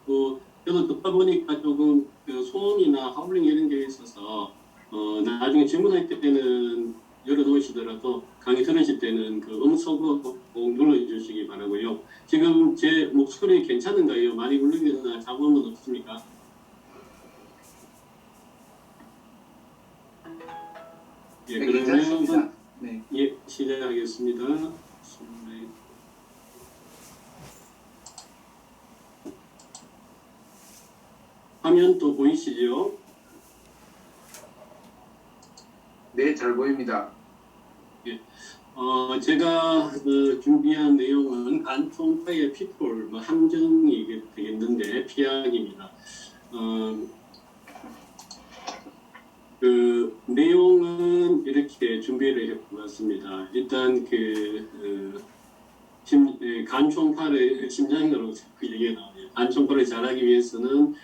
저도 듣다 보니까 조금 그 소음이나 하울링 이런 게 있어서 나중에 질문할 때는 열어놓으시더라도 강의 들으실 때는 그 음소거 꼭 눌러주시기 바라고요. 지금 제 목소리 괜찮은가요? 많이 울리거나 잡음은 없습니까? 예, 네, 그러면 괜찮습니다. 네. 예, 시작하겠습니다. 화면 또 보이시죠? 네, 잘 보입니다. 제가 준비한 내용은 간통파의 피톨, 함정이 되겠는데 피학입니다. 그 내용은 이렇게 준비를 해봤습니다. 일단 간총파를 심장으로 그 얘기가 나와요. 간총파를 잘하기 위해서는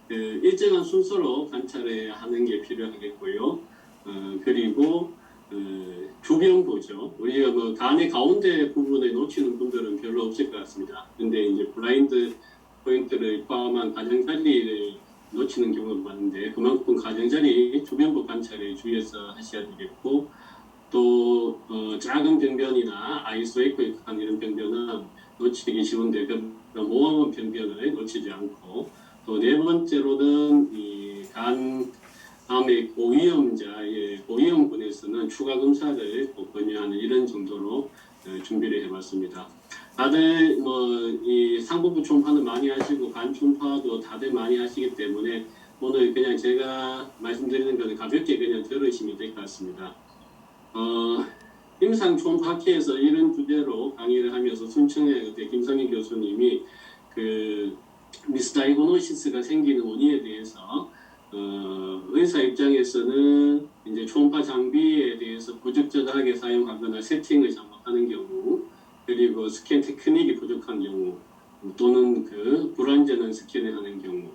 일정한 순서로 관찰을 하는 게 필요하겠고요. 그리고 조병보죠. 우리가 뭐 간의 가운데 부분에 놓치는 분들은 별로 없을 것 같습니다. 근데 이제 블라인드 포인트를 포함한 가장자리를 놓치는 경우가 많은데 그만큼 가장자리 조병보 관찰에 주의해서 하셔야 되겠고 또 작은 병변이나 아이소에코익한 이런 병변은 놓치기 쉬운데 그런 모험원 병변을 놓치지 않고 또 네 번째로는 이 다음에 고위험자의 고위험군에서는 추가 검사를 꼭 권유하는 이런 정도로 준비를 해봤습니다. 다들 이 상부부 초음파는 많이 하시고 간 초음파도 다들 많이 하시기 때문에 오늘 그냥 제가 말씀드리는 거는 가볍게 그냥 들으시면 될 것 같습니다. 임상 초음파 학회에서 이런 주제로 강의를 하면서 순천의 그때 김성희 교수님이 그 미스다이고노시스가 생기는 원인에 대해서 의사 입장에서는 이제 초음파 장비에 대해서 부적절하게 사용하거나 세팅을 잘못하는 경우, 그리고 스캔 테크닉이 부족한 경우, 또는 그 불완전한 스캔을 하는 경우,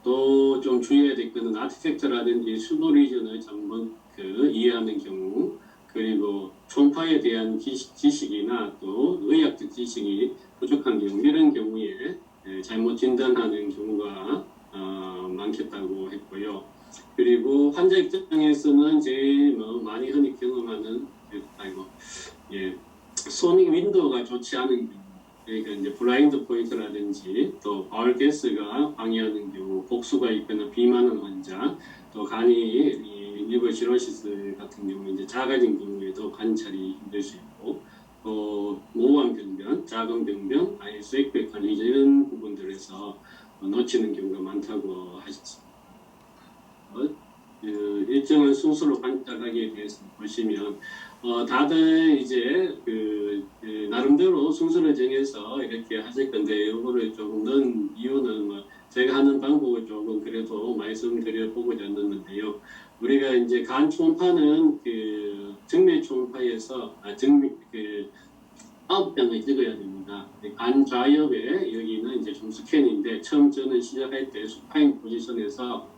또 좀 주의해야 될 것은 아티팩트라든지 수도 리전을 잘못 이해하는 경우, 그리고 초음파에 대한 지식이나 또 의학적 지식이 부족한 경우, 이런 경우에 잘못 진단하는 경우가 많겠다고 했고요. 그리고 환자 입장에서는 제일 많이 흔히 경험하는 소닉 윈도우가 좋지 않은 경우, 그러니까 이제 블라인드 포인트라든지 또 바울 가스가 방해하는 경우, 복수가 있거나 비만한 환자, 또 간이 리버 시로시스 같은 경우 이제 작아진 경우에도 관찰이 힘들 수 있고, 또 모호한 병변, 작은 병변, 아이소액백 관리자 이런 부분들에서 놓치는 경우가 많다고 하셨습니다. 일정한 순서로 관찰하기에 대해서 보시면 다들 이제 나름대로 순서를 정해서 이렇게 하실 건데 이거를 조금 넣은 이유는 제가 하는 방법을 조금 그래도 말씀드려 보고자 했는데요. 우리가 이제 간 초음파는 정밀 초음파에서 9장을 찍어야 됩니다. 간 좌엽에 여기는 이제 좀 스캔인데 처음 저는 시작할 때 수파인 포지션에서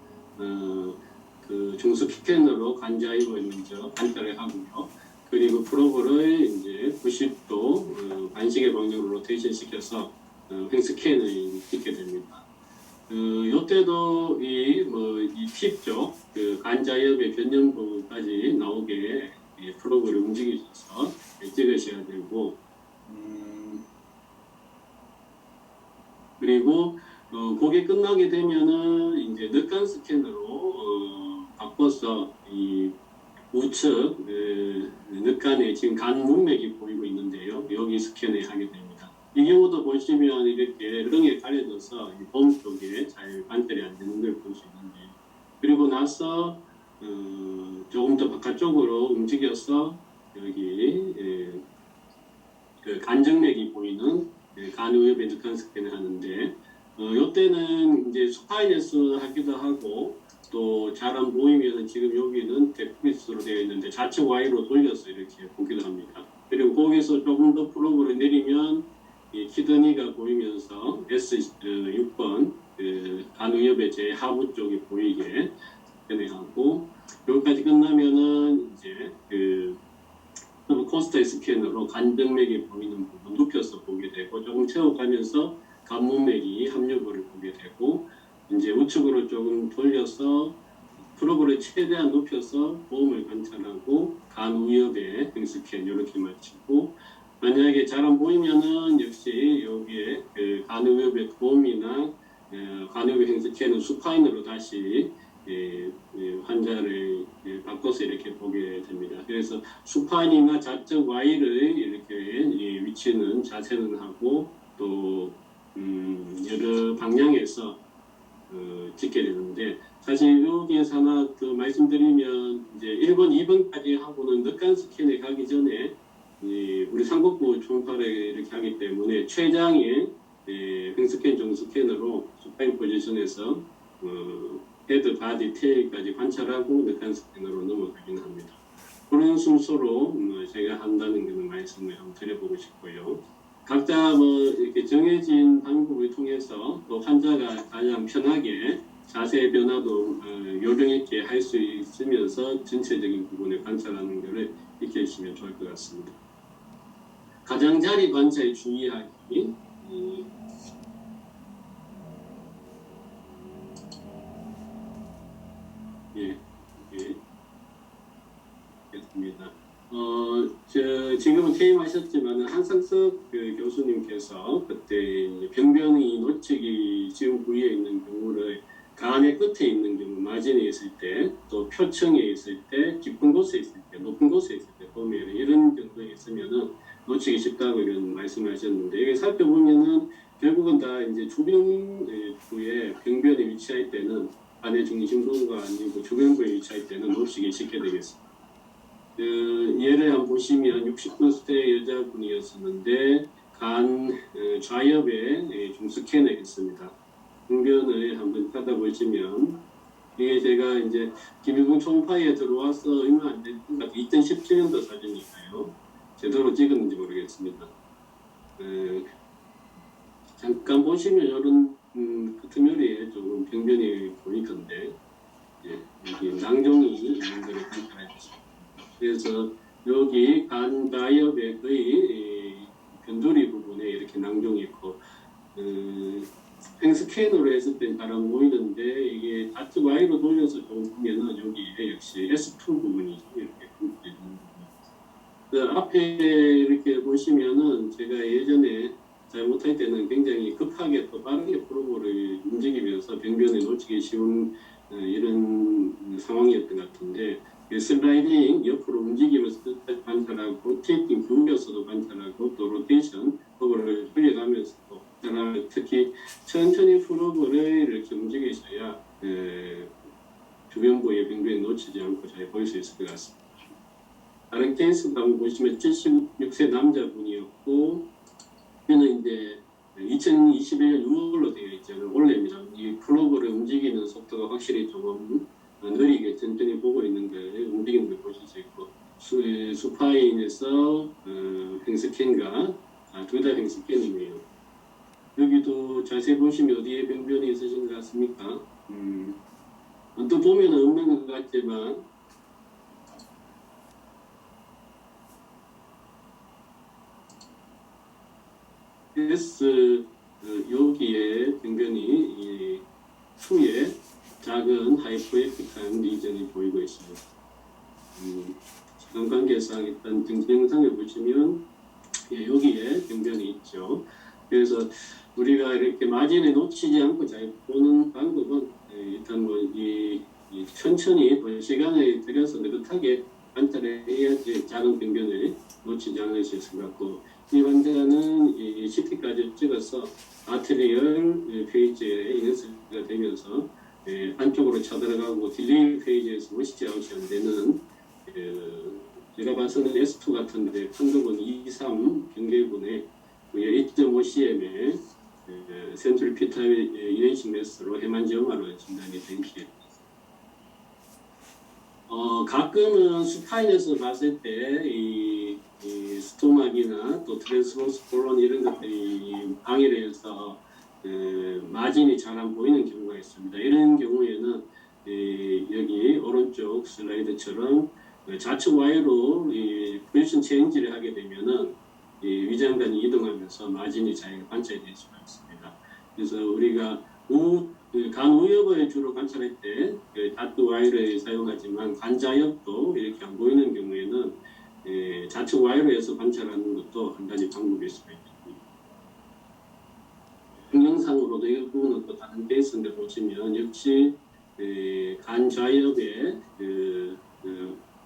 중수 스캔으로 간 좌엽을 먼저 관찰을 하고요. 그리고 프로브를 이제 90도 반시계 방향으로 로테이션 시켜서 횡스캔을 찍게 됩니다. 이때도 이 팁죠. 간 좌엽의 변형 부분까지 나오게 프로브를 움직이셔서 찍으셔야 되고, 그리고 그게 끝나게 되면은 이제 늑간 스캔으로 바꿔서 이 우측 늑간에 지금 간 문맥이 보이고 있는데요. 여기 스캔을 하게 됩니다. 이 경우도 보시면 이렇게 릉에 가려져서 이 봄 쪽에 잘 관찰이 안 되는 걸 볼 수 있는데요. 그리고 나서 조금 더 바깥쪽으로 움직여서 여기 간정맥이 보이는 간우엽의 늑간 스캔을 하는데 이때는 이제 스파이너스 하기도 하고 또 잘 안 보이면 지금 여기는 데프리스로 되어 있는데 좌측 Y로 돌려서 이렇게 보기도 합니다. 그리고 거기서 조금 더 프로브를 내리면 이 키드니가 보이면서 S6번 간우엽의 제 하부 쪽이 보이게 스캔하고 여기까지 끝나면은 이제 코스트 스캔으로 간정맥이 보이는 부분 눕혀서 보게 되고 조금 채워가면서 간문맥이 합류부를 보게 하게 되고 이제 우측으로 조금 돌려서 프로브를 최대한 높여서 보험을 관찰하고 간 위협에 횡스캔 이렇게 마치고 만약에 잘 안 보이면은 역시 여기에 그 간 위협의 보험이나 간 위협 횡스캔은 수파인으로 다시 환자를 바꿔서 이렇게 보게 됩니다. 그래서 수파인이나 좌측 Y를 이렇게 위치는 자세는 하고 또 여러 방향에서 찍게 되는데 사실 여기에서 하나 더 말씀드리면 이제 1번, 2번까지 하고는 늑간 스캔에 가기 전에 우리 상복부 초음파를 이렇게 하기 때문에 최장의 횡스캔 정스캔으로 수파인 포지션에서 헤드, 바디, 테일까지 관찰하고 늑간 스캔으로 넘어가긴 합니다. 그런 순서로 제가 한다는 그런 말씀을 한번 드려보고 싶고요. 각자 이렇게 정해진 방법을 통해서 또 환자가 가장 편하게 자세 변화도 요령 있게 할 수 있으면서 전체적인 부분을 관찰하는 것을 익혀주시면 좋을 것 같습니다. 가장자리 관찰 주의하기. 예, 됐습니다. 지금은 퇴임하셨지만 한상석 교수님께서 그때 병변이 놓치기 지금 부위에 있는 경우를 간의 끝에 있는 경우, 마진에 있을 때, 또 표층에 있을 때, 깊은 곳에 있을 때, 높은 곳에 있을 때 보면 이런 경우에 있으면은 놓치기 쉽다고 이런 말씀하셨는데 이게 살펴보면은 결국은 다 이제 주변부에 병변이 위치할 때는 간의 중심부가 아니고 주변부에 위치할 때는 놓치기 쉽게 되겠습니다. 예를 한번 보시면 60대 여자분이었었는데 간 좌엽에 좀 스캔을 했습니다. 병변을 한번 찾아보시면 이게 제가 이제 김일봉 초음파에 들어와서 얼마 안 된 2017년도 사진이니까요. 제대로 찍었는지 모르겠습니다. 잠깐 보시면 이런 끄트머리에 조금 병변이 보이던데 여기 낭종이 있는 걸 관찰해 주십니다. 그래서 여기 간 좌엽의 거의 변두리 부분에 이렇게 낭종이 있고 횡스캔으로 했을 땐 잘 안 보이는데 이게 좌측 Y로 돌려서 좀 보면은 여기에 역시 S2 부분이 이렇게 있는 부분. 앞에 이렇게 보시면은 제가 예전에 잘못할 때는 굉장히 급하게 또 빠르게 프로브를 움직이면서 병변에 놓치기 쉬운 이런 상황이었던 것 같은데 슬라이딩 옆으로 움직이면서 관찰하고 테이핑 구겨서도 관찰하고 또 로테이션 그거를 흘려가면서 특히 천천히 프로브를 이렇게 움직이셔야 주변부의 병변에 놓치지 않고 잘 보일 수 있을 것 같습니다. 다른 케이스도 한번 보시면 76세 남자분이었고 이는 이제 2021년 6월로 되어 있잖아요. 올해입니다. 이 프로브를 움직이는 속도가 확실히 조금 느리게 천천히 보고 있는 걸 움직이는 걸 보실 수 있고 수파인에서 횡스캔과 둘 다 횡스캔이네요. 여기도 자세히 보시면 어디에 병변이 있으신 것 같습니까? 또 보면 없는 것 같지만 S 여기에 병변이 후에 작은 하이포에픽한 리전이 보이고 있습니다. 시간 관계상 일단 등지 영상을 보시면 여기에 병변이 있죠. 그래서 우리가 이렇게 마진에 놓치지 않고 잘 보는 방법은 일단 천천히 시간을 들여서 느긋하게 관찰해야지 작은 병변을 놓치지 않을 수 있을 것 같고 이 환자는 CT까지 찍어서 아트리얼 페이지에 인서트가 되면서 안쪽으로 쳐들어가고 딜레이 페이지에서 워시지 아웃이 안 되는 제가 봐서는 S2 같은데 판독은 2-3 경계분에 2.5cm의 센트럴 피타일 이레이싱 매스로 해만지엄마로 진단이 된 피해입니다. 가끔은 스파인에서 봤을 때 이 스토막이나 또 트랜스버스 콜론 이런 것들이 방해를 해서 마진이 잘 안 보이는 경우가 있습니다. 이런 경우에는 여기 오른쪽 슬라이드처럼 좌측 Y로 포지션 체인지를 하게 되면은 위장관이 이동하면서 마진이 잘 관찰될 수가 있습니다. 그래서 우리가 간 우엽을 주로 관찰할 때 다트 와이어를 사용하지만 간자엽도 이렇게 안 보이는 경우에는 좌측 와이어에서 관찰하는 것도 한 가지 방법일 수가 있습니다. 동영상으로도 이 부분은 또 다른 케이스인데 보시면 역시 간 좌엽의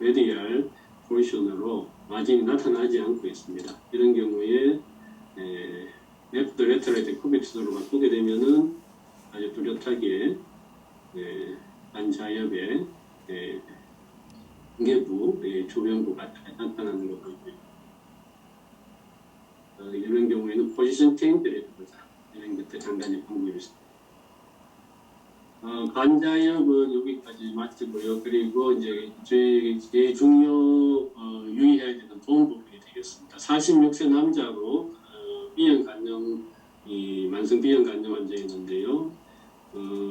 메디알 포지션으로 마진이 나타나지 않고 있습니다. 이런 경우에 레프트 레터럴 쿠비트로 바꾸게 되면은 아주 뚜렷하게 간 좌엽의 중계부, 조변부가 나타나는 것도 있고요. 이런 경우에는 포지션 체인지를 보자. 이런 것들 한 가지 방법이 있습니다. 간자엽은 여기까지 마치고요. 그리고 이제 제일 중요 유의해야 되는 도움 부분이 되겠습니다. 46세 남자로 B형 간염, 만성 B형 간염 환자였는데요.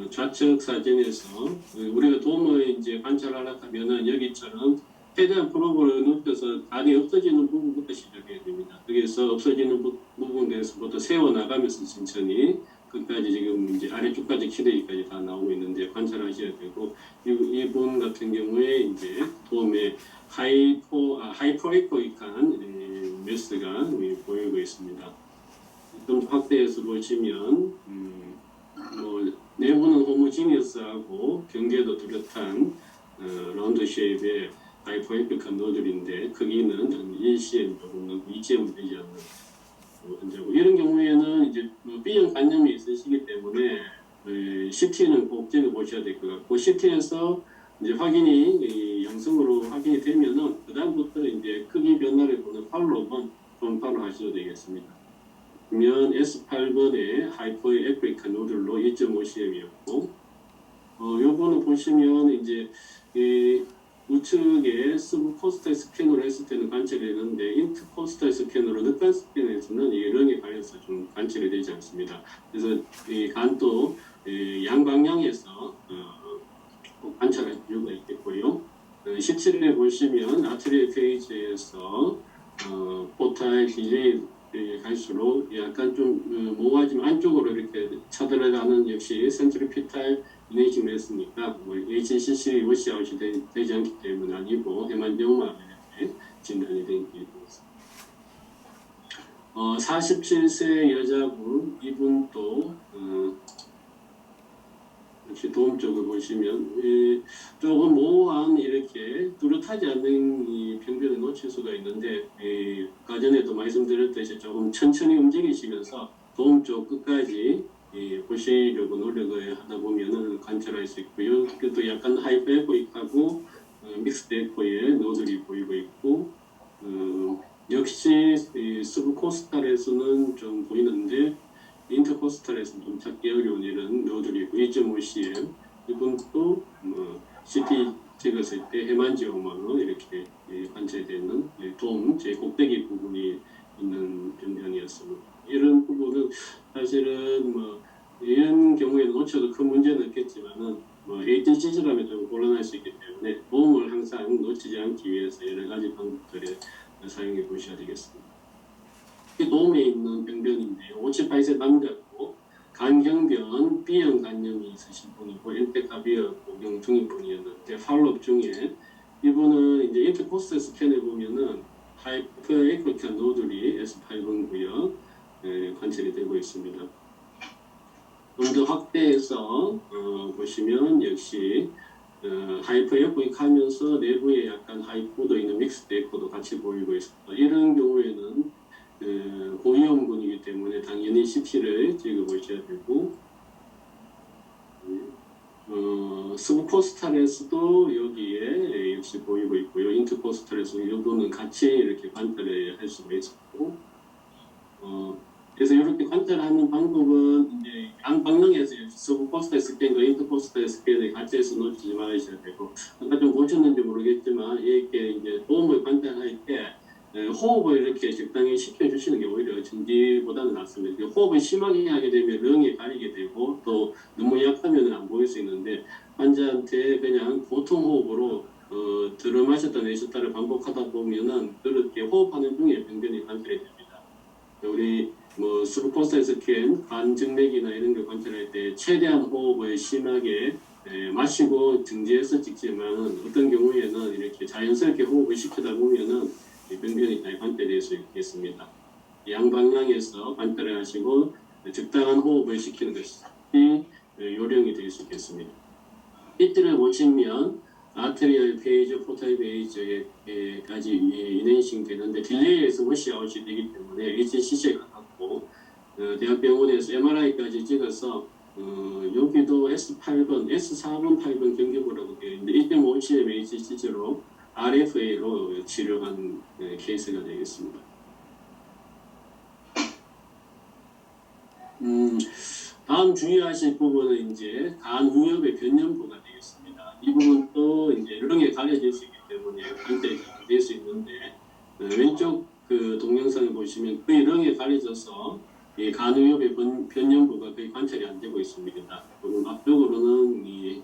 좌측 사진에서 우리가 도움을 이제 관찰하려고 하면은 여기처럼 최대한 프로브를 눕혀서 간이 없어지는 부분부터 시작해야 됩니다. 그래서 없어지는 부분에서부터 세워나가면서 천천히 끝까지 지금 이제 아래쪽까지 키대기까지 다 나오고 있는데 관찰하셔야 되고 이분 같은 경우에 이제 도움에 하이프로에코익한 메스가 보이고 있습니다. 좀 확대해서 보시면 내부는 호모지니어스하고 경계도 뚜렷한 라운드 쉐입의 하이프로에코익한 노즐인데 크기는 1cm 정도, 2cm 되지 않는 환자고 이런 경우에는 이제 B형 간염이 있으시기 때문에 CT는 꼭 찍어 보셔야 될 것 같고 CT에서 이제 확인이 양성으로 확인이 되면은 그 다음부터 이제 크기 변화를 보는 팔로우만 검파를 하셔도 되겠습니다. 그러면 S8번의 하이퍼에프리카 노즐로 2.5cm이었고 요거는 보시면 이제 우측에 스브코스탈 스캐너를 했을 때는 관찰이 되는데 인트코스탈 스캐너로 늑간 스캐너에서는 이 렁에 관해서 좀 관찰이 되지 않습니다. 그래서 이 간도 양방향에서 관찰할 필요가 있겠고요. 17에 보시면 아트리얼 페이지에서 포탈 딜레이 갈수록 약간 좀 모호하지만 안쪽으로 이렇게 쳐들어가는 역시 센트리피탈 이네이징을 했으니까 HCC 워시아웃이 되지 않기 때문에 아니고 헤만지오마 이렇게 진단이 된 게 있습니다. 47세 여자분 이분도 이렇게 도움 쪽을 보시면 조금 모호한 이렇게 뚜렷하지 않는 이 병변을 놓칠 수가 있는데 아까 전에도 말씀드렸듯이 조금 천천히 움직이시면서 도움 쪽 끝까지 보시려고 노력을 하다 보면은 관찰할 수 있고요. 그것도 약간 하이퍼에코익하고 믹스드에코의 노즐이 보이고 있고 역시 스브코스탈에서는 좀 보이는데 인터코스탈에서는 좀 찾기 어려운 이런 노즐이 있고 2.5cm 이분도 CT 찍었을 때 헤만지오마로 이렇게 관찰되는 도움 제 꼭대기 부분이 있는 병변이었습니다. 이런 부분은 사실은 이런 경우에는 놓쳐도 큰 문제는 없겠지만은 HCC라면 좀 곤란할 수 있기 때문에 도움을 항상 놓치지 않기 위해서 여러 가지 방법들을 사용해 보셔야 되겠습니다. 도움에 있는 병변인데요. 58세 남자고 간경변 B형 간염이 있으신 분이고 엔테카비어 복용 중인 분이었는데 팔로업 중에 이분은 이제 인터코스탈 스캔에 보면은 하이퍼에코익한 노즐이 S8번 구역 관찰이 되고 있습니다. 좀 더 확대해서 보시면 역시 하이퍼에코익하면서 내부에 약간 하이포도 있는 믹스드 에코도 같이 보이고 있습니다. 이런 경우에는 고위험군이기 때문에 당연히 CT를 찍어보셔야 되고 스브코스탈에서도 여기에 역시 보이고 있고요. 인트코스탈에서 이거는 같이 이렇게 관찰을 할 수가 있었고 그래서 이렇게 관찰하는 방법은 이제 양방향에서 스브코스탈 스캔과 인트코스탈 스캔을 같이 해서 놓치지 말으셔야 되고 아까 좀 보셨는지 모르겠지만 이렇게 이제 도움을 관찰할 때 호흡을 이렇게 적당히 시켜주시는 게 오히려 전지보다는 낫습니다. 호흡을 심하게 하게 되면 렁에 가리게 되고 또 너무 약하면 안 보일 수 있는데 환자한테 그냥 보통 호흡으로 들어 마셨다 내쉬었다를 반복하다 보면은 그렇게 호흡하는 중에 병변이 관찰이 됩니다. 우리 뭐 스루포스터 스캔, 관정맥이나 이런 걸 관찰할 때 최대한 호흡을 심하게 마시고 정지해서 찍지만 어떤 경우에는 이렇게 자연스럽게 호흡을 시키다 보면은 이 병변이 잘 관찰될 수 있겠습니다. 양방향에서 관찰을 하시고 적당한 호흡을 시키는 것이 요령이 될 수 있겠습니다. 이때를 보시면 아트리얼 페이지, 포탈 페이지까지 인행싱 되는데 딜레이에서 워시아웃이 되기 때문에 HCC에 가깝고 대학병원에서 MRI까지 찍어서 여기도 S8번, S4번, 8번 경계부라고 되어 있는데 1.5cm HCC로 RFA로 치료한 케이스가 되겠습니다. 다음 주의하실 부분은 이제 간 위협의 변연부가 되겠습니다. 이 부분도 이제 여러 개 가려질 수 있기 때문에 관찰이 잘 될 수 있는데 왼쪽 그 동영상을 보시면 거의 여러 개 가려져서 이 간 위협의 변연부가 거의 관찰이 안 되고 있습니다. 그리고 앞쪽으로는 이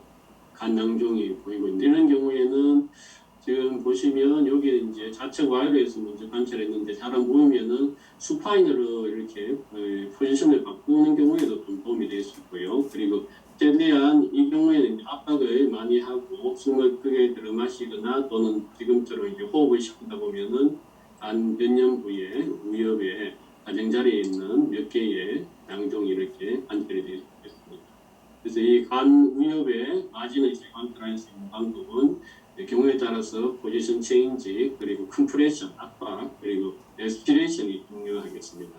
간 낭종이 보이고 있는데 이런 경우에는 지금 보시면 여기 이제 좌측 와이어에서 먼저 관찰했는데 잘 안 보이면은 수파인으로 이렇게 포지션을 바꾸는 경우에도 좀 도움이 될 수 있고요. 그리고 최대한 이 경우에는 이제 압박을 많이 하고 숨을 크게 들어 마시거나 또는 지금처럼 이제 호흡을 시키다 보면은 간 변연 부위에 위협에 가정자리에 있는 몇 개의 낭종이 이렇게 관찰이 되어 있습니다. 그래서 이 간 위협에 마진을 관찰할 수 있는 방법은 경우에 따라서 포지션 체인지 그리고 컴프레션 압박 그리고 에스피레이션이 중요하겠습니다.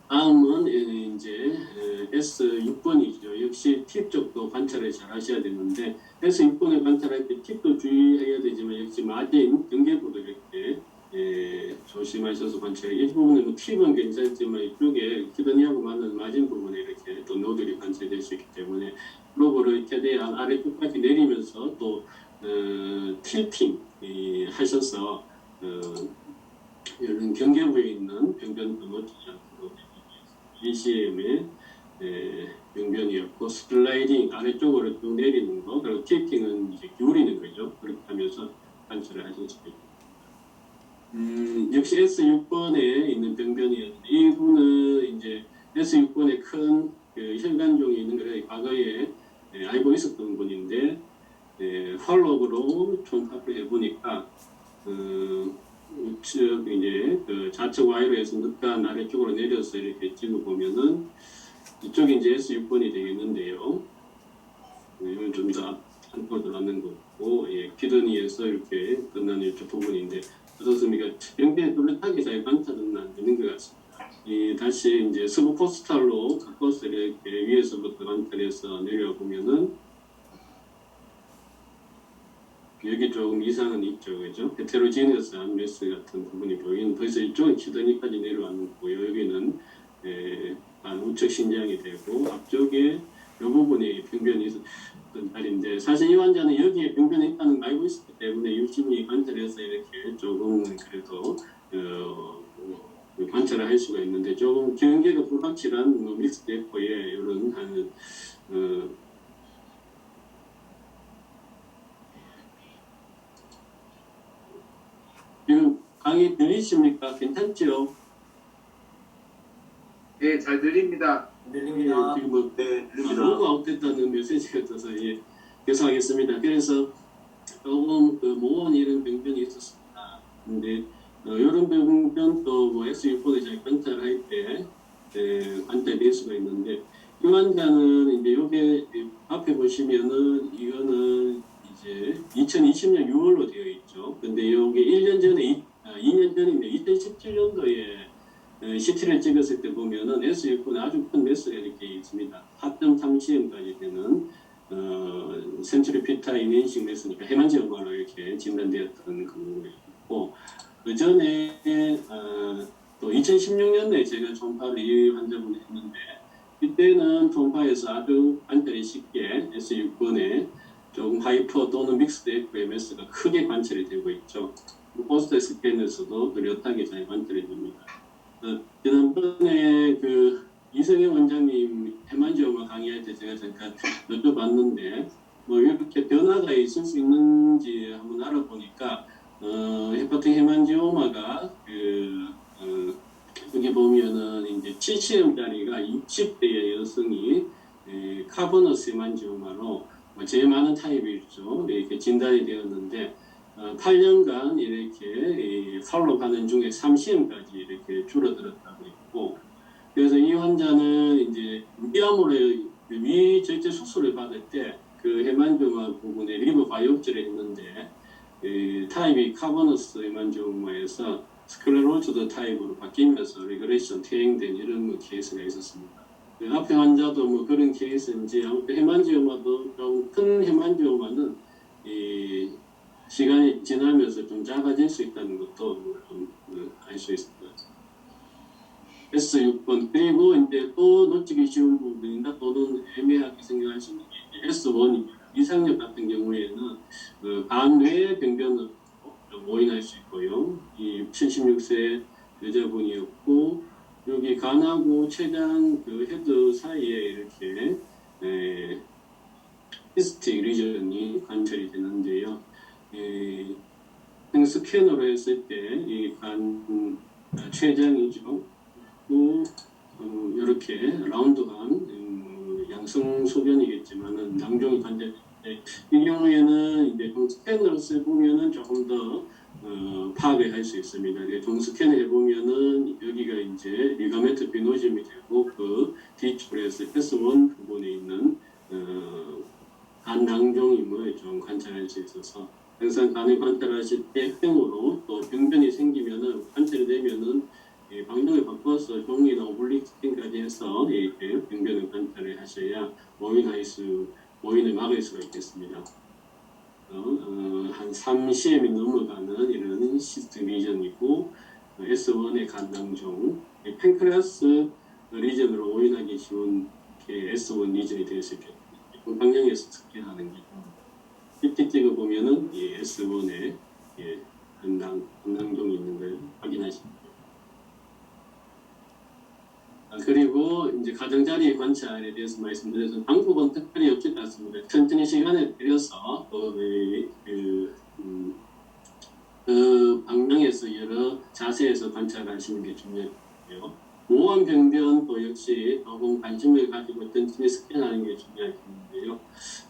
다음은 이제 S6번이죠. 역시 팁 쪽도 관찰을 잘 하셔야 되는데 S6번을 관찰할 때 팁도 주의해야 되지만 역시 마진 경계부도 이렇게 조심하셔서 관찰해. 이 부분은 팁은 괜찮지만 이쪽에 키드니하고 맞는 마진 부분에 이렇게 또 노들이 관찰될 수 있기 때문에 로버를 최대한 아래쪽까지 내리면서 또 틸팅 하셔서 이런 경계부에 있는 병변도 놓치지 않도록 ECM의 병변이었고 슬라이딩 아래쪽으로 쭉 내리는 거 그리고 틸팅은 이제 기울이는 거죠. 그렇게 하면서 관찰을 하실 수 있습니다. 역시 S6번에 있는 병변이었는데 이분은 이제 S6번에 큰 혈관종이 있는 걸 과거에 알고 있었던 분인데 팔로우로 총합을 해보니까 우측 이제 그 좌측 와이어에서 늑간 아래쪽으로 내려서 이렇게 찍어보면은 이쪽이 이제 S6번이 되겠는데요. 이건 좀 더 안쪽으로 들어가는 거고 키드니에서 이렇게 끝나는 이쪽 부분인데 어떻습니까? 병변이 뚜렷하게 잘 관찰은 안 되는 것 같습니다. 다시 이제 스브코스탈로 가까워서 이렇게 위에서부터 관찰해서 내려보면은 여기 조금 이상은 있죠, 그죠? 헤테로지니어스한 메스 같은 부분이 보이는 벌써 이쪽은 키드니까지 내려왔는 거고요. 여기는 우측 신장이 되고 앞쪽에 이 부분에 병변이 있었던 자리인데 사실 이 환자는 여기에 병변이 있다는 걸 알고 있었기 때문에 유심히 관찰해서 이렇게 조금 그래도 관찰을 할 수가 있는데 조금 경계가 불확실한 믹스 데포에 이런 지금 강의 들리십니까? 괜찮죠? 네, 잘 들립니다. 들립니다. 지금 뭐 로그 아웃됐다는 메시지가 떠서 계속하겠습니다. 그래서 조금 모호한 이런 병변이 있었습니다. 근데 이런 병변도 뭐 S6번에 잘 관찰할 때 관찰될 수가 있는데 이 환자는 이제 요게 앞에 보시면은 이거는 이제 2020년 6월로 되어 있죠. 근데 요게 1년 전에 2년 전인데 2017년도에 CT를 찍었을 때 보면은 S6번에 아주 큰 메스가 이렇게 있습니다. 4.3cm까지 되는 센츄리 피타 인행식 메스니까 해만지염과로 이렇게 진단되었던 그 있고 그 전에 또 2016년에 제가 초음파를 이 환자분이 했는데 이때는 초음파에서 아주 관찰이 쉽게 S6번에 조금 하이퍼 또는 믹스드 FMS가 크게 관찰이 되고 있죠. 포스터 스캔에서도 뚜렷하게 잘 관찰이 됩니다. 지난번에 그 이성영 원장님 해만지오마 강의할 때 제가 잠깐 여쭤봤는데 뭐 이렇게 변화가 있을 수 있는지 한번 알아보니까 헤파틱 해만지오마가 여기 보면은 이제 7시험짜리가 60대의 여성이 카보너스 헤만지오마로 제일 많은 타입이죠. 이렇게 진단이 되었는데 8년간 이렇게 팔로 가는 중에 3시험까지 이렇게 줄어들었다고 했고, 그래서 이 환자는 이제 위암으로 위 절제 수술을 받을 때 그 헤만지오마 부분에 리버 바이옵시를 했는데 타입이 카보너스 헤만지오마에서 스클레로즈드 타입으로 바뀌면서 리그레션 퇴행된 이런 케이스가 있었습니다. 앞에 환자도 뭐 그런 케이스인지 아무튼 헤만지오마도 좀 큰 헤만지오마는 시간이 지나면서 좀 작아질 수 있다는 것도 좀 알 수 있습니다. S6번 그리고 이제 또 놓치기 쉬운 부분이나 또는 애매하게 생각할 수 있는 게 S1 이상력 같은 경우에는 간뇌 병변으로 좀 오인할 수 있고요. 이 76세 여자분이었고 여기 간하고 췌장 그 헤드 사이에 이렇게 시스틱 리전이 관찰이 되는데요. 스캐너로 했을 때 이 간 췌장이죠. 또 이렇게 라운드한 양성 소변이겠지만은 낭종이 관찰되는데 이 경우에는 이제 스캐너로 보면은 조금 더 파악을 할 수 있습니다. 동스캔을 해보면은 여기가 이제 리가멘트 비노즘이 되고 그 뒤쪽에서 S1 부분에 있는 간 낭종임을 좀 관찰할 수 있어서 항상 간을 관찰하실 때 횡으로 또 병변이 생기면은 관찰이 되면은 방향을 바꿔서 종이나 오블릭 스캔까지 해서 이렇게 병변을 관찰을 하셔야 모인을 막을 수가 있겠습니다. 한 3cm이 넘어가는 이런 시스트 리전이고 S1의 간낭종, 팬크레아스 리전으로 오인하기 쉬운 S1 리전이 될 수 있겠습니다. 그 방향에서 스캔하는 게 PT 찍어보면은 S1의 간낭종이 있는 걸 확인하십니다. 그리고 이제 가장자리 관찰에 대해서 말씀드려서 방법은 특별히 없지 않습니다. 천천히 시간을 들여서 그 방향에서 여러 자세에서 관찰하시는 게 중요하고요. 모호한 병변도 역시 조금 관심을 가지고 천천히 스캔하는 게 중요하겠는데요.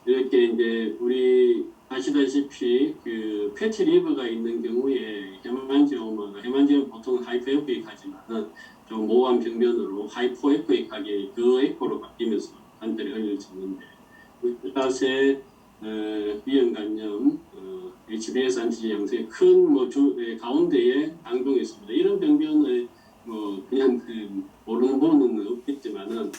이렇게 이제 우리 아시다시피 그 패티 리버가 있는 경우에 헤만지오마 보통 하이퍼에코익하지만은 좀 모호한 병변으로 하이포에코익하게 그 에코로 바뀌면서 관찰이 어려워지는데 그것에 비형간염, HBS 안티젠 양성의 큰 가운데에 낭종이 있습니다. 이런 병변을 그냥 모르는 부분은 없겠지만은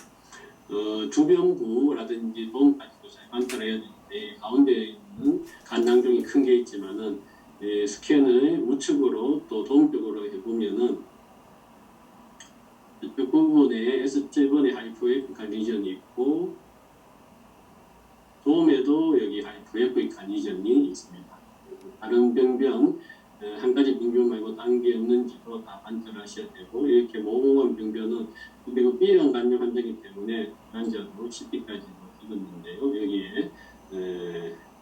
주변부라든지 몸까지도 잘 관찰해야 되는데 가운데에 있는 간낭종이 큰 게 있지만은 스캔을 우측으로 또 동쪽으로 해보면은 이쪽 부분에 S7번의 하이포에픽한 리전이 있고 도움에도 여기 하이포에픽한 리전이 있습니다. 다른 병변 한 가지 병변 말고 다른 게 없는지도 다 관찰하셔야 되고 이렇게 모호한 병변은 그리고 B형 간염 환자이기 때문에 환자도 CT까지도 찍었는데요. 여기에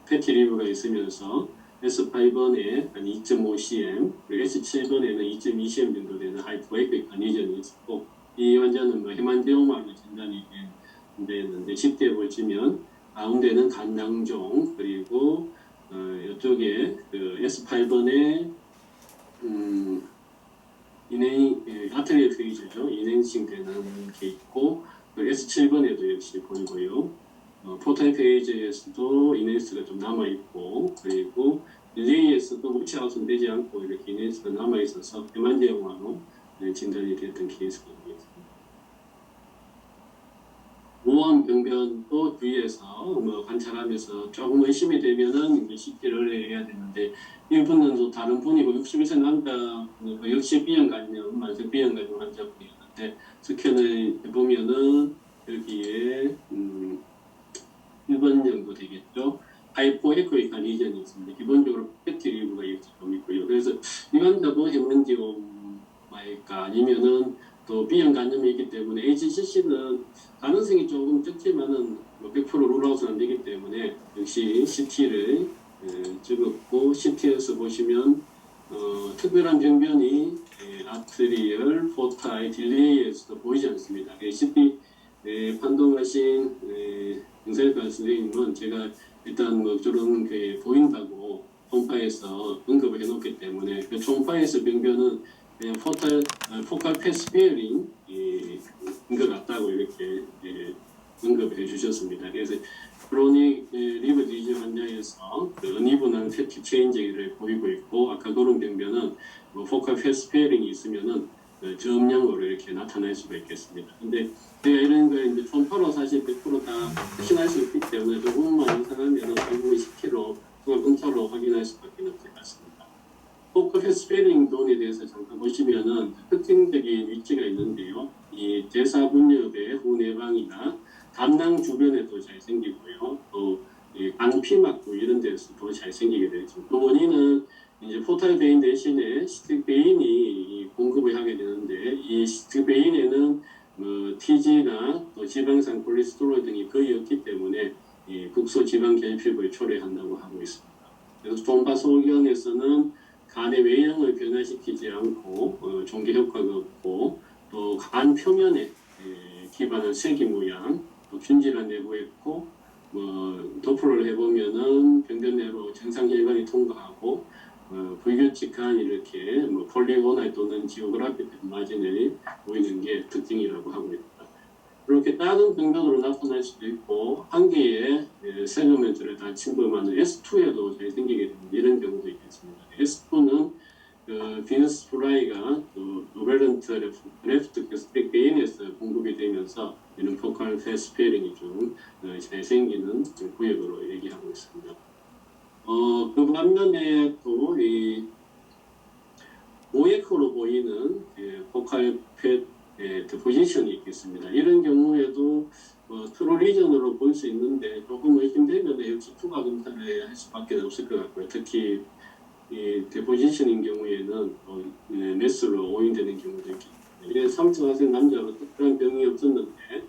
패티 리브가 있으면서 S8번에 한 2.5cm, 그리고 S7번에는 2.2cm 정도 되는 하이포에픽한 리전이 있었고 이 환자는 헤만지오마로 진단이 됐는데 쉽게 보시면 가운데는 간낭종 그리고 이쪽에 그 S8번에 아트리얼 페이지죠. 인행싱 되는 게 있고 S7번에도 역시 보이고요. 포탈 페이지에서도 이네스가 좀 남아 있고 그리고 릴레이에서도 무치아웃은 되지 않고 이렇게 이네스가 남아 있어서 헤만지오마로 진단이 됐던 케이스가 있습니다. 모호한 병변도 주의해서 관찰하면서 조금 의심이 되면은 CT를 해야 되는데 이분은 또 다른 분이고 61세 남자 역시 B형 간염, 만성 B형 간염 환자분이었는데 스캔을 해보면은 여기에 1번 정도 되겠죠. 하이포에코익한 리전이 있습니다. 기본적으로 패티 리브가 좀 있고요. 그래서 이 환자도 헤만지오마일까 아니면은 또 B형 간염이 있기 때문에 HCC는 가능성이 조금 적지만은 100% 룰아웃은 안 되기 때문에 역시 CT를 찍었고 CT에서 보시면 특별한 병변이 아트리얼, 포탈, 딜레이에서도 보이지 않습니다. CT 판독하신 윤석열 선생님은 제가 일단 뭐 저런 게 보인다고 홈파에서 언급을 해놓기 때문에 그 홈파에서 병변은 그냥 포칼 패스페어링 인것 같다고 이렇게 언급을 해주셨습니다. 그래서 크로닉 리버 디즈 환자에서 언이분한 세티 체인지를 보이고 있고 아까 그런 병변은 뭐 포칼 패스페어링이 있으면은 저음량으로 이렇게 나타날 수가 있겠습니다. 근데 제가 이런 거 이제 폼파로 사실 100%다 확신할 수 있기 때문에 조금만 이상하면 결국은 10kg 통합 검사로 확인할 수밖에 없을 것 같습니다. 포커 패스페링 돈에 대해서 잠깐 보시면은 특징적인 위치가 있는데요. 이 대사분엽의 후내방이나 담낭 주변에도 잘 생기고요. 또 안피막부 이런 데서도 잘 생기게 되죠. 그 원인은 이제 포탈베인 대신에 시트베인이 공급을 하게 되는데 이 시트베인에는 TG나 또 지방산 콜레스테롤 등이 거의 없기 때문에 이 국소 지방 결핍을 초래한다고 하고 있습니다. 그래서 톰파소견에서는 간의 외형을 변화시키지 않고 종계 효과가 없고 또 간 표면에 기반한 세기 모양, 또 균질한 내부에 있고 도플러를 해보면은 병변 내로 정상 혈관이 통과하고 불규칙한 이렇게 폴리고날 또는 지오그라픽 마진이 보이는 게 특징이라고 하고 있다. 그렇게 작은 병변으로 나타날 수도 있고 한 개의 세그멘트를 다 침범하는 S2에도 잘 생기게 되는 이런 경우도 있겠습니다. S2는 비너스 플라이가 노벨런트 레프트 스펙 베인에서 공급이 되면서 이런 포칼 패스페링이 좀 잘 생기는 구역으로 얘기하고 있습니다. 그 반면에 또 이 오에코로 보이는 포칼 패트 포지션이 있겠습니다. 이런 경우에도 트롤리전으로 볼 수 있는데 조금 의심되면 역시 추가 검사를 할 수밖에 없을 것 같고요. 특히 이 데포지션인 경우에는 메스로 오인되는 경우도 있기 때문에 34세 남자로 특별한 병이 없었는데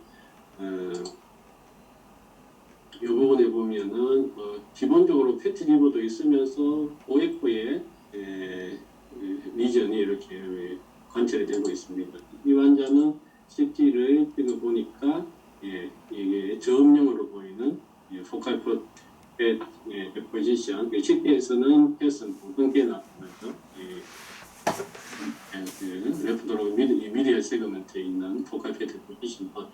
이 부분에 보면은 기본적으로 패티 리버도 있으면서 오에코에 리전이 이렇게 관찰이 되고 있습니다. 이 환자는 CT를 찍어보니까 이게 저음령으로 보이는 포칼 포지션, CT에서는 패스는 공통게 나타나죠. 레프트로 미디어 세그먼트에 있는 포칼 패트 포지션도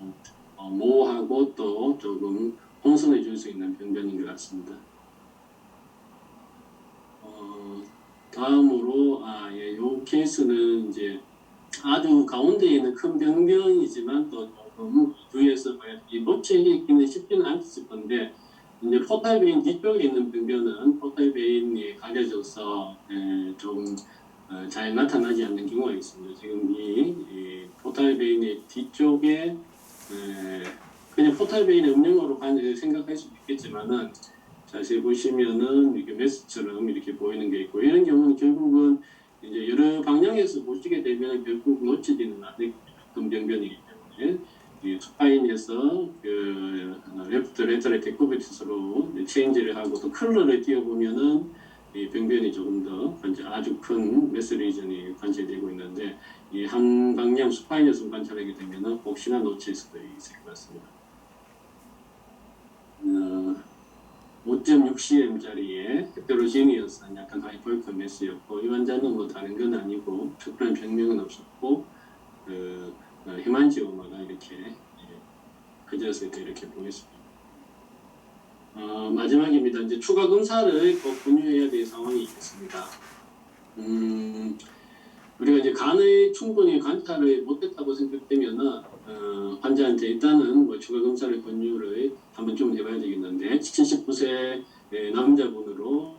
모호하고 또 조금 혼선해 줄 수 있는 병변인 것 같습니다. 다음으로 이 케이스는 이제 아주 가운데에 있는 큰 병변이지만 또 조금 주의해서 봐야 이 놓치기는 쉽지는 않을 건데 이제 포탈베인 뒤쪽에 있는 병변은 포탈베인이 가려져서 좀 잘 나타나지 않는 경우가 있습니다. 지금 이 포탈베인의 뒤쪽에 그냥 포탈베인의 음영으로 생각할 수도 있겠지만은 자세히 보시면은 이렇게 메스처럼 이렇게 보이는 게 있고 이런 경우는 결국은 이제 여러 방향에서 보시게 되면 결국 놓치지는 않는 병변이기 때문에 이 스파인에서 레프트 레터럴 데코비티스로 체인지를 하고 또 컬러를 띄워보면은 이 병변이 조금 더 아주 큰 메스 리전이 관찰되고 있는데 이 한 방향 스파인에서 관찰하게 되면은 혹시나 놓칠 수도 있을 것 같습니다. 5.6cm짜리의 헤테로지니어스한 약간 하이퍼이크 메스였고 이 환자는 뭐 다른 건 아니고 특별한 병명은 없었고 헤만지오마가 이렇게 그저스에 이렇게 보였습니다. 마지막입니다. 이제 추가 검사를 꼭 권유해야 될 상황이 있겠습니다. 우리가 이제 간의 충분히 관찰을 못했다고 생각되면은 환자한테 일단은 추가 검사를 권유를 한번 좀 해봐야 되겠는데 79세 남자분으로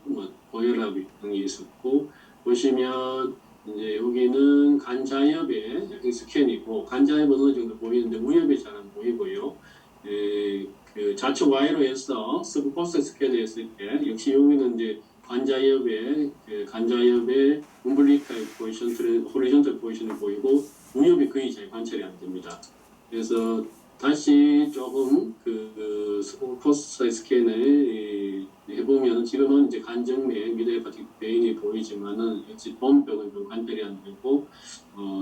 고혈압 등이 있었고 보시면 이제 여기는 간자엽의 스캔이고 간자엽은 어느 정도 보이는데 무엽이 잘 안 보이고요. 그 좌측 Y로 해서 서브코스 스캔을 했을 때 역시 여기는 이제 간자엽의 umbilical 포지션, 호리존탈 포지션이 보이고 무엽이 거의 잘 관찰이 안 됩니다. 그래서 다시 조금 그 스포커스 스캔을 해보면 지금은 이제 간정맥 미드헤파틱 베인이 보이지만은 역시 보험벽은 좀 관절이 안 되고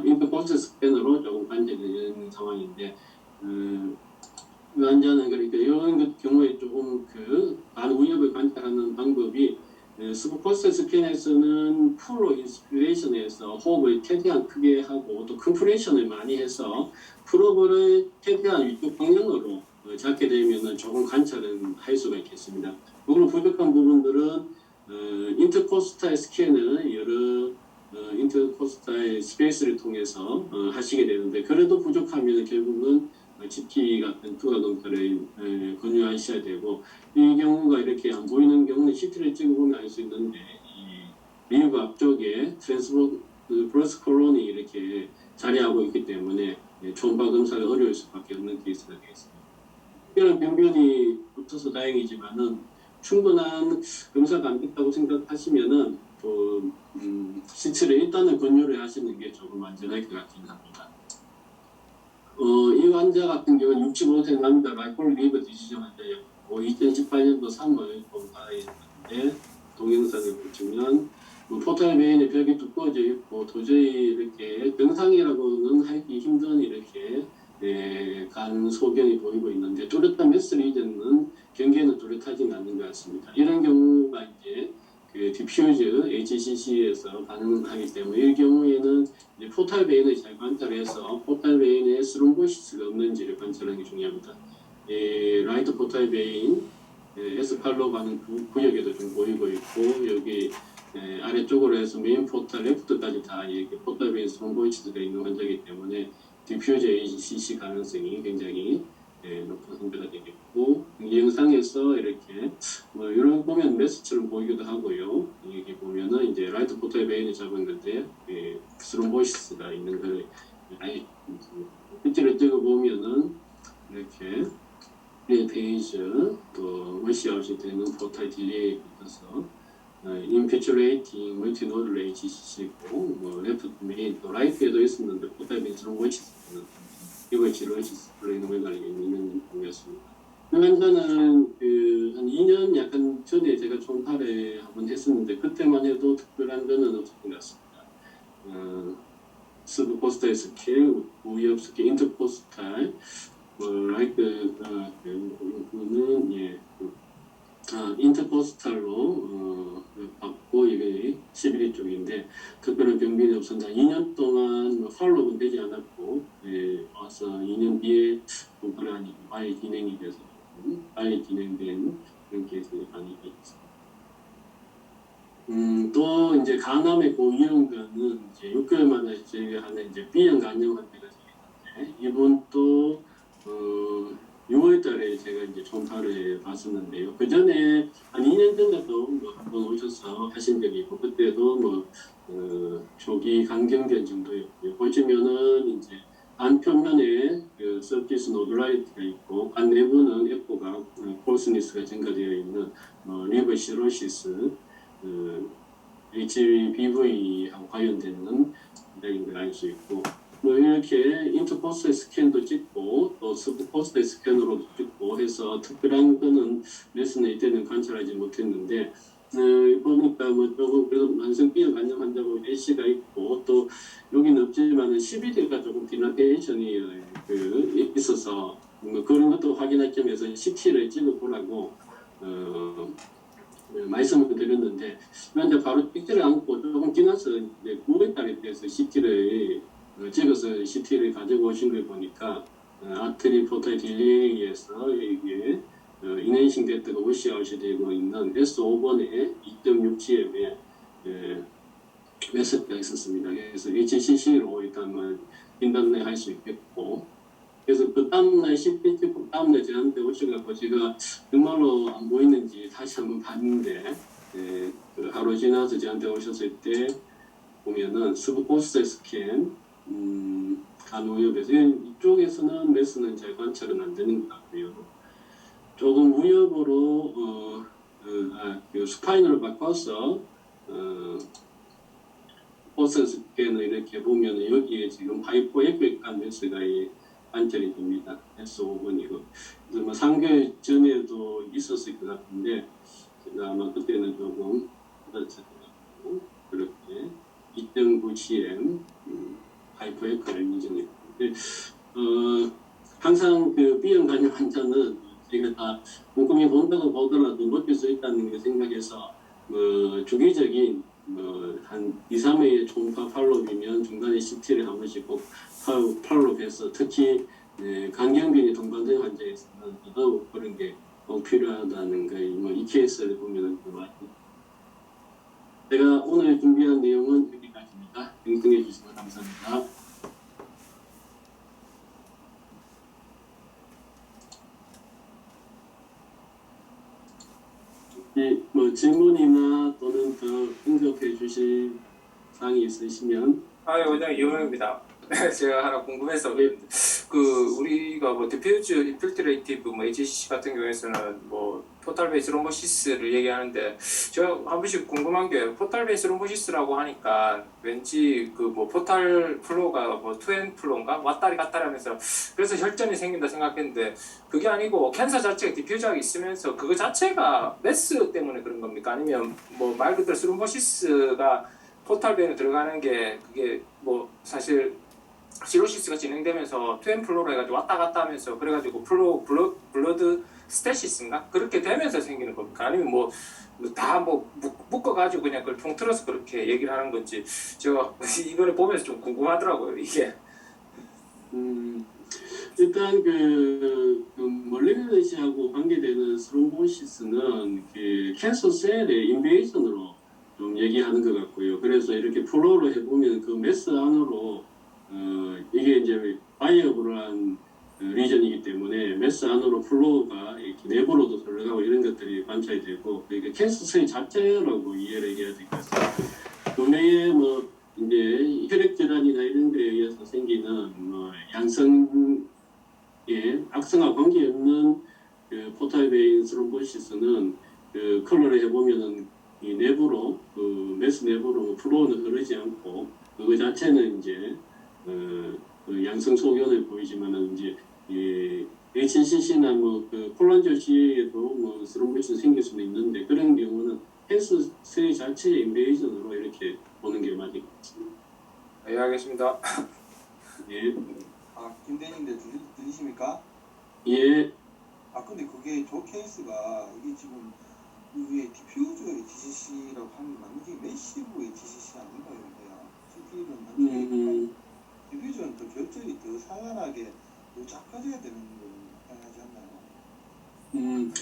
인터코스 스캔으로 조금 관절이 되는 상황인데 이 환자는 그러니까 이런 경우에 조금 그 반위협을 관찰하는 방법이 스포커스 스캔에서는 풀로 인스피레이션에서 호흡을 최대한 크게 하고 또 컴프레션을 많이 해서 프로브를 최대한 위쪽 방향으로 잡게 되면 조금 관찰은 할 수가 있겠습니다. 그리고 부족한 부분들은 인터코스탈 스캔을 여러 인터코스탈 스페이스를 통해서 하시게 되는데 그래도 부족하면 결국은 GP 같은 투과검사를 권유하셔야 되고 이 경우가 이렇게 안 보이는 경우는 CT를 찍어보면 알 수 있는데 이 리브 앞쪽에 트랜스버스 콜론이 이렇게 자리하고 있기 때문에 초음파 검사가 어려울 수밖에 없는 케이스가 되겠습니다. 특별한 병변이 없어서 다행이지만은 충분한 검사가 안 됐다고 생각하시면은 또 CT를 일단은 권유를 하시는 게 조금 안전할 것 같긴 합니다. 이 환자 같은 경우는 65세 남자 라이콜 리버 디시즈 환자였고 2018년도 3월 검사했는데 동영상을 보시면 포탈 베인의 벽이 두꺼워져 있고 도저히 이렇게 정상이라고는 하기 힘든 이렇게 간 소견이 보이고 있는데 뚜렷한 메스 리전은 경계는 뚜렷하지는 않는 것 같습니다. 이런 경우가 이제 그 디퓨즈 HCC에서 가능하기 때문에 이 경우에는 이제 포탈 베인을 잘 관찰해서 포탈 베인에 스롬보시스가 없는지를 관찰하는 게 중요합니다. 라이트 포탈 베인 S8로 가는 구역에도 좀 보이고 있고 여기 아래쪽으로 해서 메인 포탈 레프트까지 다 이렇게 포탈 베인 스롬보시스가 있는 환자이기 때문에 디퓨즈 HCC 가능성이 굉장히 높은 상태가 되겠고 이 영상에서 이렇게 뭐 이런 보면 메스처럼 보이기도 하고요. 여기 보면은 이제 라이트 포탈 베인을 잡은 건데 스롬보시스가 있는 걸 실제로 찍어 보면은 이렇게 페이즈 또 워시아웃이 되는 포탈 딜레이에 있어서 인피츄레이팅 멀티노드 HCC고 뭐 레프트 메인 또 라이트에도 있었는데 포탈 베인 스롬보시스는 이걸 지로시스로 있는 걸 있는 중이었습니다. 그 환자는 한 2년 약간 전에 제가 총파를 한번 했었는데 그때만 해도 특별한 거는 없었던 것 같습니다. 스브코스탈 스킬, 우엽 스킬, 인터코스탈, 라이크 그는 인터코스탈로 받고 이게 11위 쪽인데 특별한 병변이 없었다. 2년 동안 팔로우는 되지 않았고 와서 2년 뒤에 공판이 빨리 진행이 돼서 빨리 진행된 그런 케이스가 많이 있습니다. 또 이제 간암의 고위험군은 이제 6개월 만에 제외하는 이제 B형 간염 환자가 되겠는데 이분도 6월달에 제가 이제 총파를 봤었는데요. 그 전에 한 2년 전에도 한번 오셔서 하신 적이 있고 그때도 조기 간경변 정도였고요. 보시면은 이제 안표면에 그 서피스 노듈라이트가 있고 간 내부는 에코가 폴스니스가 증가되어 있는 리버 시로시스 HBV하고 관련되는病걸 알 수 있고 이렇게 인터코스탈 스캔도 찍고 또 스브코스탈 스캔으로도 찍고 해서 특별한 거는 레슨에 이때는 관찰하지 못했는데 보니까 조금 그래도 만성비형 간염 환자고 A씨가 있고 또 여기는 없지만은 12대가 조금 디나테이션이 있어서 그런 것도 확인할 점에서 CT를 찍어보라고 말씀을 드렸는데 현재 바로 찍지를 않고 조금 지나서 9월달에 돼서 CT를 찍어서 CT를 가지고 오신 걸 보니까 아트리 포탈 딜레이에서 이게 이네이싱 데트가 워시아웃이 되고 있는 S5번에 2.6gm의 메시지가 있었습니다. 그래서 HCC로 일단 진단을 할 수 있겠고 그래서 그 다음날 CT 찍고 다음날 저한테 오셔가지고 제가 정말로 안 보이는지 다시 한번 봤는데 그 하루 지나서 저한테 오셨을 때 보면은 스브코스탈 스캔 간우엽에서 이쪽에서는 메스는 잘 관찰은 안 되는 것 같고요. 조금 우엽으로 그 스파인으로 바꿔서 포스 스캔을 이렇게 보면 여기에 지금 하이포 에코익한 메스가 관찰이 됩니다. S5번이고. 그래서 뭐 3개월 전에도 있었을 것 같은데 제가 아마 그때는 조금 그렇고 그렇게 2.9cm 하이퍼에코를 인정했는데 항상 그 B형 간염 환자는 저희가 다 꼼꼼히 본다고 보더라도 높일 수 있다는 걸 생각해서 주기적인 한 2, 3회의 초음파 팔로우이면 중간에 CT를 한 번씩 꼭 팔로우해서 특히 강경변이 동반된 환자에서는 더더욱 그런 게 꼭 필요하다는 거예요. 이 케이스를 보면은 많이. 제가 오늘 준비한 내용은 여기까지입니다. 등등해 주셔서 감사합니다. 뭐 질문이나 또는 더 응답해 주실 사항이 있으시면 원장님 이호영입니다. 제가 하나 궁금해서 그랬는데 우리가 뭐 디퓨즈 인필트레이티브 HCC 같은 경우에서는 뭐 포탈 베이스 롬보시스를 얘기하는데 제가 한 번씩 궁금한 게 포탈 베이스 롬보시스라고 하니까 왠지 뭐 포탈 플로우가 뭐 투엔 플로우인가 왔다리 갔다리 하면서 그래서 혈전이 생긴다 생각했는데 그게 아니고 캔서 자체가 디퓨저가 있으면서 그거 자체가 매스 때문에 그런 겁니까? 아니면 뭐 말 그대로 스룸보시스가 포탈 베인에 들어가는 게 그게 뭐 사실 시로시스가 진행되면서 투엔 플로우로 해가지고 왔다 갔다 하면서 그래가지고 블러드 스테시스인가 그렇게 되면서 생기는 겁니까? 아니면 뭐 다 묶어가지고 그냥 그걸 통틀어서 그렇게 얘기를 하는 건지 제가 이번에 보면서 좀 궁금하더라고요 이게. 일단 멀리글레시하고 관계되는 스롬보시스는 그 캔서 셀의 인베이션으로 좀 얘기하는 것 같고요. 그래서 이렇게 플로우로 해보면 그 매스 안으로 이게 이제 바이어블한 리전이기 때문에 매스 안으로 플로우가 이렇게 내부로도 들어가고 이런 것들이 관찰이 되고 그러니까 캔서 셀 자체라고 이해를 해야 될 것 같습니다. 그 외에 뭐 이제 혈액 질환이나 이런 데에 의해서 생기는 양성의 악성과 관계없는 그 포탈 베인 스롬보시스는 그 컬러를 해보면은 이 내부로 그 매스 내부로 플로우는 흐르지 않고 그거 자체는 이제 그 양성 소견을 보이지만은 이제 이 HCC나 그 콜란저 시에도 뭐 스롬보시스 생길 수는 있는데 그런 경우는 캔서 셀 자체의 인베이전으로 이렇게 보는 게 맞을 것 같습니다. 네, 알겠습니다. 예. 김대리인데 들리십니까? 예. 근데 그게 저 케이스가 이게 지금 이게 디퓨저 HCC라고 하는 게 맞는 게 매시브 HCC 아닌가요? CT는 디퓨저는 더 결절이 더 산란하게 더 작아져야 되는 걸 생각하지 않나요?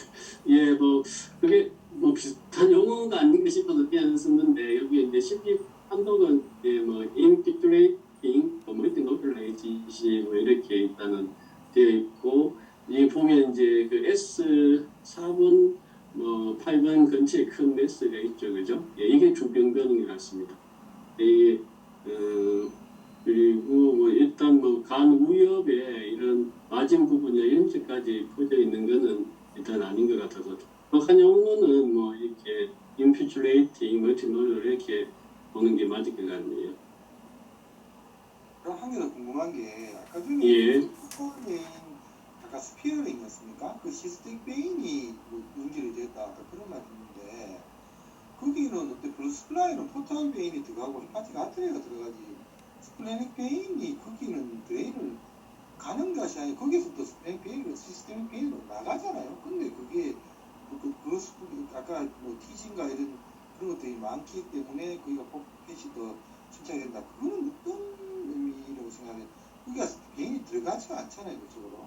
예, 그게 비슷한 용어가 아닌가 싶어서 그냥 썼는데 여기 이제 CT 판독은 인피트레이팅, 노플라이티시 이렇게 일단은 되어 있고 이 보면 이제 그 S4번 8번 근처에 큰 매스가 있죠, 그죠? 예, 이게 주병변인 것 같습니다. 이게 그리고 일단 간 우엽에 이런 마진 부분이나 이런 쪽까지 퍼져 있는 거는 일단 아닌 것 같아서 한 용어는 이렇게 인피츄레이팅, 멀티놀 이렇게 보는 게 맞을 것 같네요. 그럼 한 개 더 궁금한 게 아까 전에 예. 포탈베인 아까 스피어링이었습니까? 그 시스틱 베인이 연결이 됐다 아까 그런 말했는데 거기는 어때 블루스플라이는 포탈 베인이 들어가고 헤파틱 아트리가 들어가지 스플래닉 베인이 거기는 드레인을 가는 것이 아니고 거기서 또 스플래닉 베인으로 시스템 베인으로 나가잖아요. 근데 그게 아까 티진가 이런 그런 것들이 많기 때문에 거기가 포켓이 더 침착이 된다. 그거는 어떤 의미라고 생각해요? 거기가 베인이 들어가지가 않잖아요, 그쪽으로.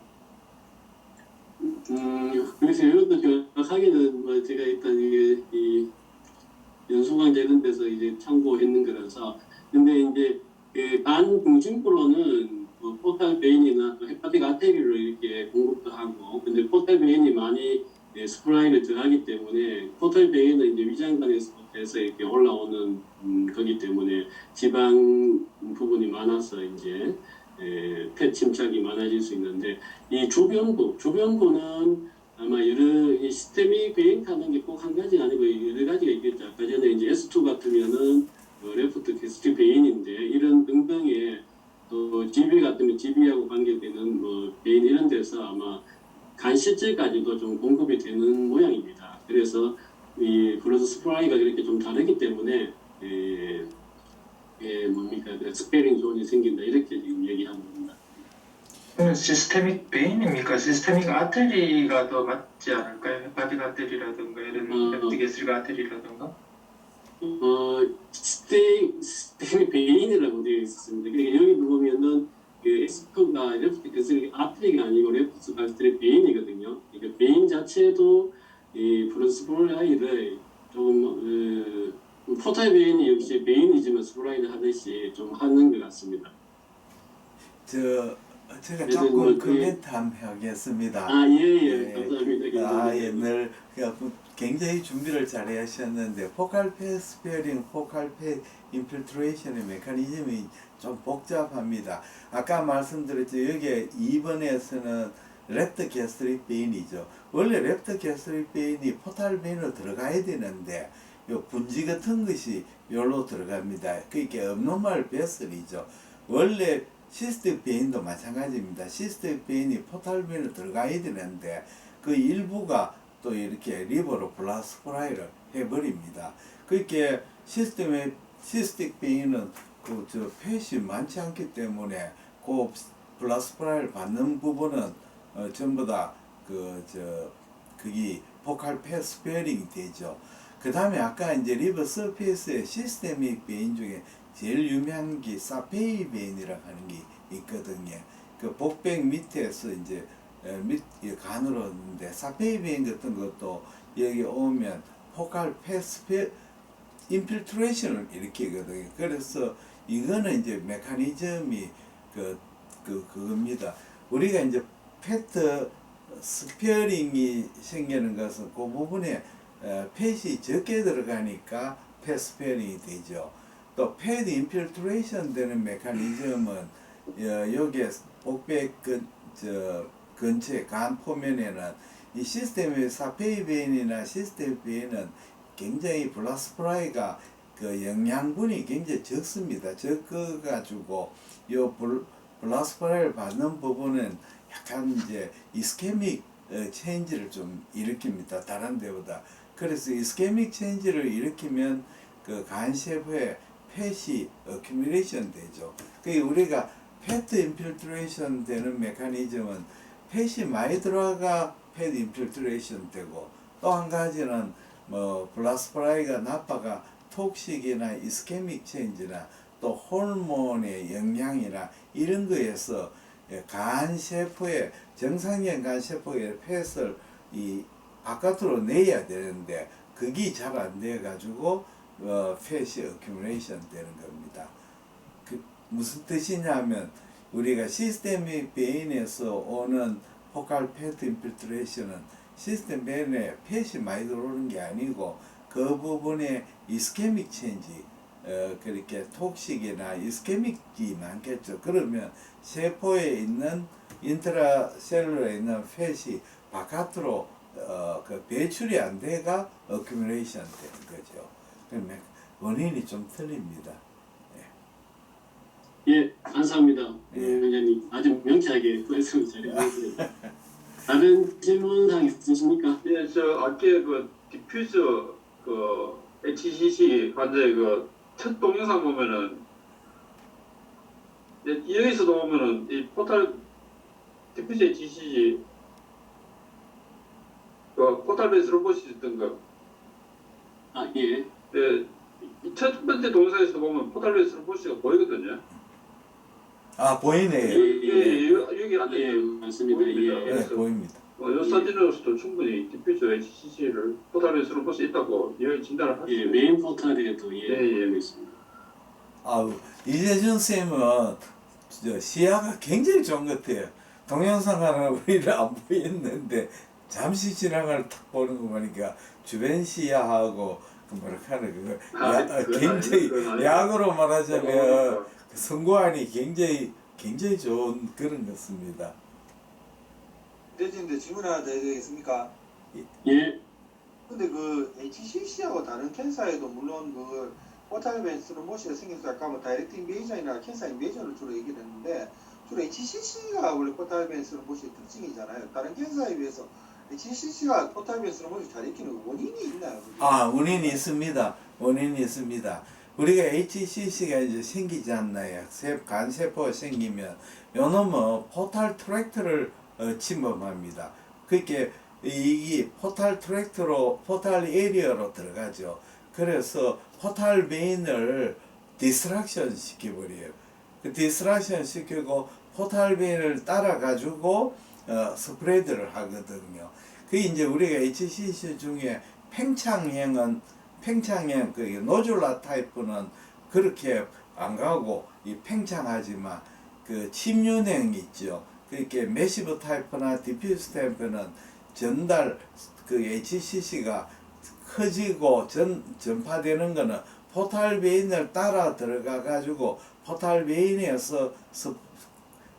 그래서 이것도 정확하게는 제가 일단 이게 이 연수광 되는 데서 이제 참고했는 거라서 근데 이제 간 중심부로는 포탈 베인이나 헤파틱 아테리로 이렇게 공급도 하고 근데 포탈 베인이 많이 스프라이를 들어가기 때문에 포탈 베인은 이제 위장관에서 이렇게 올라오는 거기 때문에 지방 부분이 많아서 이제 폐 침착이 많아질 수 있는데 이 주변부는 아마 여러 시스템이 베인하는 게 꼭 한 가지가 아니고 여러 가지가 있겠죠. 아까 전에 이제 S2 같으면은 레프트 게스트 베인인데 이런 등등의 또 GB 같으면 GB하고 관계되는 뭐 베인 이런 데서 아마 간실제까지도 좀 공급이 되는 모양입니다. 그래서 이 블러드 스프라이가 이렇게 좀 다르기 때문에 뭡니까 스페링 존이 생긴다 이렇게 지금 얘기하는 겁니다. 시스테믹 베인입니까? 시스테믹 아테리가 더 맞지 않을까요? 헤파틱 아테리라든가 이런 렙티게스릭 아테리라든가. 스테미 베인이라고 되어 있었습니다. 그러니까 여기 보면은 그 에스커가 레프트 아트리가 아니고 레프트 가스트리 베인이거든요. 그러니까 베인 자체도 이 브루스프라이를 조금 포탈 베인이 역시 베인이지만 스프라이를 하듯이 좀 하는 것 같습니다. 제가 그래서 조금 뭐 코멘트 한번 하겠습니다. 예예 감사합니다. 괜찮습니다. 늘 굉장히 준비를 잘 하셨는데 포칼 페 스페어링, 포칼 페 인필트레이션의 메커니즘이 좀 복잡합니다. 아까 말씀드렸죠. 여기 2번에서는 랩트 게스트릭 베인이죠. 원래 랩트 게스트릭 베인이 포탈 베인으로 들어가야 되는데 요 분지 같은 것이 여기로 들어갑니다. 그게 업노멀 베슬이죠. 원래 시스템 베인도 마찬가지입니다. 시스템 베인이 포탈 베인으로 들어가야 되는데 그 일부가 또 이렇게 리버로 블라스프라이를 해버립니다. 그렇게 시스템 베인은 그 펫이 많지 않기 때문에 그 블라스프라이를 받는 부분은 전부 다 그게 포칼 펫 스페어링이 되죠. 그 다음에 아까 이제 리버 서페이스의 시스테믹 베인 중에 제일 유명한 게 사페이 베인이라고 하는 게 있거든요. 그 복백 밑에서 이제 간으로 있는데 사페이 베인 같은 것도 여기 오면 포칼 패스페 인필트레이션을 일으키거든요. 그래서 이거는 이제 메커니즘이 그겁니다. 우리가 이제 페트 스피어링이 생기는 것은 그 부분에 펫이 적게 들어가니까 펫 스페어링이 되죠. 또 패드 인필트레이션 되는 메커니즘은 여기에 복백 근처에 간 포면에는 이 시스템의 사페이 베인이나 시스템 베인은 굉장히 블라스프라이가 그 영양분이 굉장히 적습니다. 적어가지고 요 블라스프라이를 받는 부분은 약간 이제 이스케믹 체인지를 좀 일으킵니다. 다른 데보다. 그래서 이스케믹 체인지를 일으키면 그 간세포에 펫이 어큐뮬레이션 되죠. 그 우리가 패트 인필트레이션 되는 메커니즘은 펫이 많이 들어가 패트 인필트레이션 되고 또 한 가지는 뭐 블라스프라이가 나빠가 톡식이나 이스케믹 체인지나 또 호르몬의 영향이나 이런 거에서 간세포의 정상적인 간세포의 펫을 이 바깥으로 내야 되는데 그게 잘 안 돼 가지고 펫이 어큐뮬레이션 되는 겁니다. 그 무슨 뜻이냐면 우리가 시스테믹 베인에서 오는 포칼 패트 인필트레이션은 시스템 베인에 펫이 많이 들어오는 게 아니고 그 부분에 이스케믹 체인지 그렇게 톡식이나 이스케믹이 많겠죠. 그러면 세포에 있는 인트라셀룰러에 있는 펫이 바깥으로 그 배출이 안 돼가 어큐뮬레이션 되는 거죠. 그러면 원인이 좀 틀립니다. 예, 감사합니다. 예. 위원장님 아주 명쾌하게 말씀을 잘해주셨습니다. 다른 질문 사항 있으십니까? 예, 아까 그 디퓨저 그 HCC 환자의 그 첫 동영상 보면은 여기서도 보면은 이 포탈 디퓨저 HCC 그 포탈 베이스 로봇이 있던 거. 예. 첫 번째 동영상에서 보면 포탈 베이스 로봇이 보이거든요. 보이네요. 여기 앉아 예, 있는 맞습니다. 보입니다. 예. 네, 보입니다. 이 사진으로서도 충분히 디퓨저 HCC를 포탈 베이스 로봇이 있다고 진단을 할 수 예, 있습니다. 메인 포털에도 예. 있습니다. 이재준 쌤은 시야가 굉장히 좋은 것 같아요. 동영상 하나 우리는 안 보였는데 잠시 지나가는 딱 보는 거 보니까 주변 시야하고 그 뭐라 하는 굉장히 약으로 말하자면 그 선고안이 굉장히 좋은 그런 것 같습니다. 대진인데 질문 하나 드려도 되겠습니까? 예. 근데 그 HCC하고 다른 캔사에도 물론 그 포탈 베이스 로봇이 생겨서 아까 뭐 다이렉트 인베이전이나 캔서 인베이전을 주로 얘기를 했는데 주로 HCC가 원래 포탈 베이스 로봇의 특징이잖아요. 다른 캔서에 비해서 HCC가 포탈 베이스 로봇을 잘 익히는 원인이 있나요? 원인이 있습니다. 원인이 있습니다. 우리가 HCC가 이제 생기지 않나요? 간세포가 생기면 요놈은 포탈 트랙트를 침범합니다. 그렇게 이 포탈 트랙트로 포탈 에리어로 들어가죠. 그래서 포탈 베인을 디스트랙션 시켜버려요. 그 디스트랙션 시키고 포탈 베인을 따라 가지고 스프레드를 하거든요. 그 이제 우리가 HCC 중에 팽창형 그 노즐라 타입은 그렇게 안 가고 이 팽창하지만 그 침륜형 있죠. 그렇게 매시브 타입이나 디퓨즈 타입은 전달 그 HCC가 커지고 전파되는 거는 포탈 베인을 따라 들어가 가지고 포탈 베인에서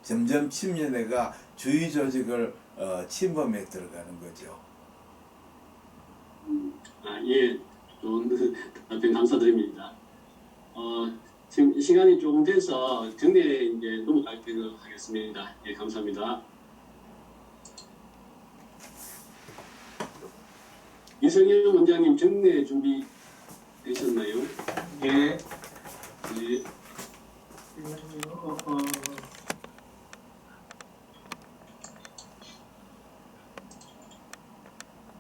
점점 침륜해가 주위 조직을 침범해 들어가는 거죠. 예, 좋은 답변 감사드립니다. 지금 시간이 조금 돼서 정리에 이제 넘어가도록 하겠습니다. 예, 감사합니다. 이성현 원장님 정리 준비 되셨나요? 예. 네.